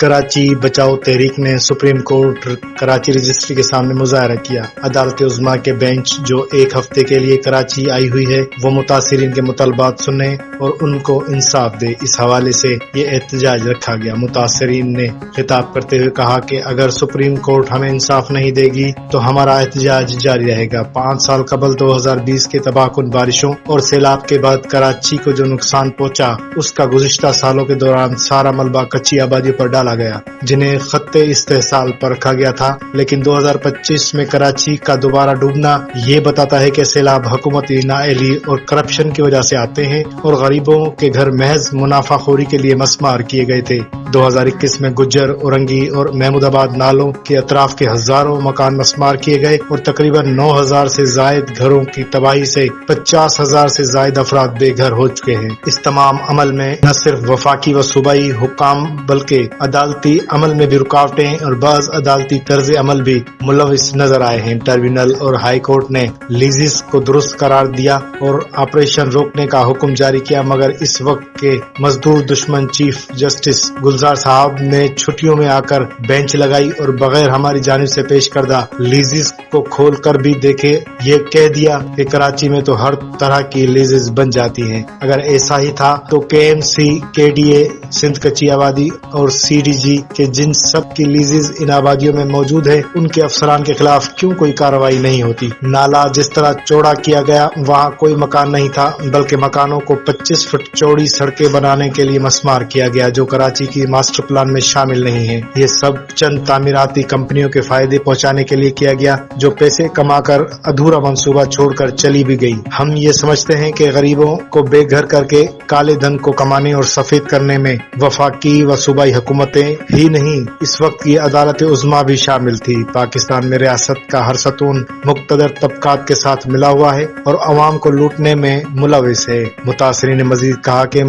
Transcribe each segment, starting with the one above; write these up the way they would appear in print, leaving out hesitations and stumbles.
کراچی بچاؤ تحریک نے سپریم کورٹ کراچی رجسٹری کے سامنے مظاہرہ کیا۔ عدالت عظمیٰ کے بینچ جو ایک ہفتے کے لیے کراچی آئی ہوئی ہے وہ متاثرین کے مطالبات سننے اور ان کو انصاف دے، اس حوالے سے یہ احتجاج رکھا گیا۔ متاثرین نے خطاب کرتے ہوئے کہا کہ اگر سپریم کورٹ ہمیں انصاف نہیں دے گی تو ہمارا احتجاج جاری رہے گا۔ 5 سال قبل 2020 کے تباہ کن بارشوں اور سیلاب کے بعد کراچی کو جو نقصان پہنچا اس کا گزشتہ سالوں کے دوران سارا ملبہ کچی آبادیوں پر ڈالا گیا جنہیں خط استحصال پر رکھا گیا تھا، لیکن 2025 میں کراچی کا دوبارہ ڈوبنا یہ بتاتا ہے کہ سیلاب حکومتی نااہلی اور کرپشن کی وجہ سے آتے ہیں اور غریبوں کے گھر محض منافع خوری کے لیے مسمار کیے گئے تھے۔ 2021 میں گجر، اورنگی اور محمود آباد نالوں کے اطراف کے ہزاروں مکان مسمار کیے گئے اور تقریباً 9000 سے زائد گھروں کی تباہی سے 50,000 سے زائد افراد بے گھر ہو چکے ہیں۔ اس تمام عمل میں نہ صرف وفاقی و صوبائی حکام بلکہ عدالتی عمل میں بھی رکاوٹیں اور بعض عدالتی طرز عمل بھی ملوث نظر آئے ہیں۔ ٹربیونل اور ہائی کورٹ نے لیزز کو درست قرار دیا اور آپریشن روکنے کا حکم جاری کیا، مگر اس وقت کے مزدور دشمن چیف جسٹس گلزار صاحب نے چھٹیوں میں آ کر بینچ لگائی اور بغیر ہماری جانب سے پیش کردہ لیزز کو کھول کر بھی دیکھے یہ کہہ دیا کہ کراچی میں تو ہر طرح کی لیزز بن جاتی ہیں۔ اگر ایسا ہی تھا تو KMC، KDA، سندھ کچی آبادی اور CDG کے جن سب کی لیزز ان آبادیوں میں موجود ہے ان کے افسران کے خلاف کیوں کوئی کارروائی نہیں ہوتی؟ نالا جس طرح چوڑا کیا گیا وہاں کوئی مکان نہیں تھا بلکہ مکانوں کو 25 فٹ چوڑی سڑکیں بنانے کے لیے مسمار کیا گیا جو کراچی کی ماسٹر پلان میں شامل نہیں ہے۔ یہ سب چند تعمیراتی کمپنیوں کے فائدے پہنچانے کے لیے کیا گیا جو پیسے کما کر ادھورا منصوبہ چھوڑ کر چلی بھی گئی۔ ہم یہ سمجھتے ہیں کہ غریبوں کو بے گھر کر کے کالے دھن کو کمانے اور سفید کرنے میں وفاقی و صوبائی حکومتیں ہی نہیں اس وقت کی عدالت عظمیٰ بھی شامل تھی۔ پاکستان میں ریاست کا ہر ستون مقتدر طبقات کے ساتھ ملا ہوا ہے اور عوام کو لوٹنے میں ملوث ہے۔ متاثرین نے مزید کہا کہ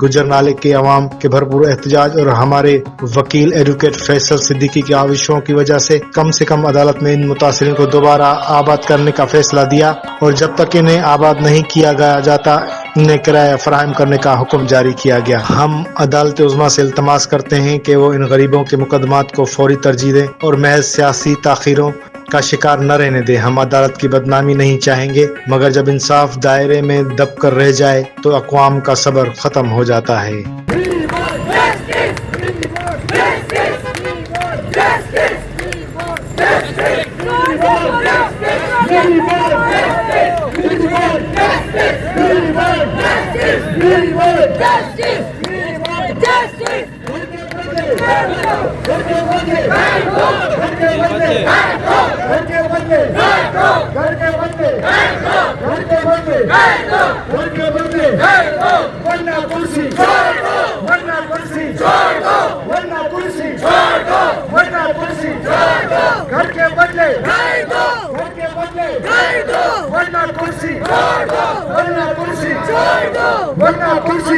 گجر نالے کے عوام کے بھرپور احتجاج اور ہمارے وکیل ایڈوکیٹ فیصل صدیقی کی آوشوں کی وجہ سے کم عدالت نے ان متاثرین کو دوبارہ آباد کرنے کا فیصلہ دیا اور جب تک انہیں آباد نہیں کیا جاتا انہیں کرایہ فراہم کرنے کا حکم جاری کیا گیا۔ ہم عدالت عظمیٰ سے التماس کرتے ہیں کہ وہ ان غریبوں کے مقدمات کو فوری ترجیح دیں اور محض سیاسی تاخیروں کا شکار نہ رہنے دیں۔ ہم عدالت کی بدنامی نہیں چاہیں گے مگر جب انصاف دائرے میں دب کر رہ جائے تو اقوام کا صبر ختم ہو جاتا ہے۔ کرسی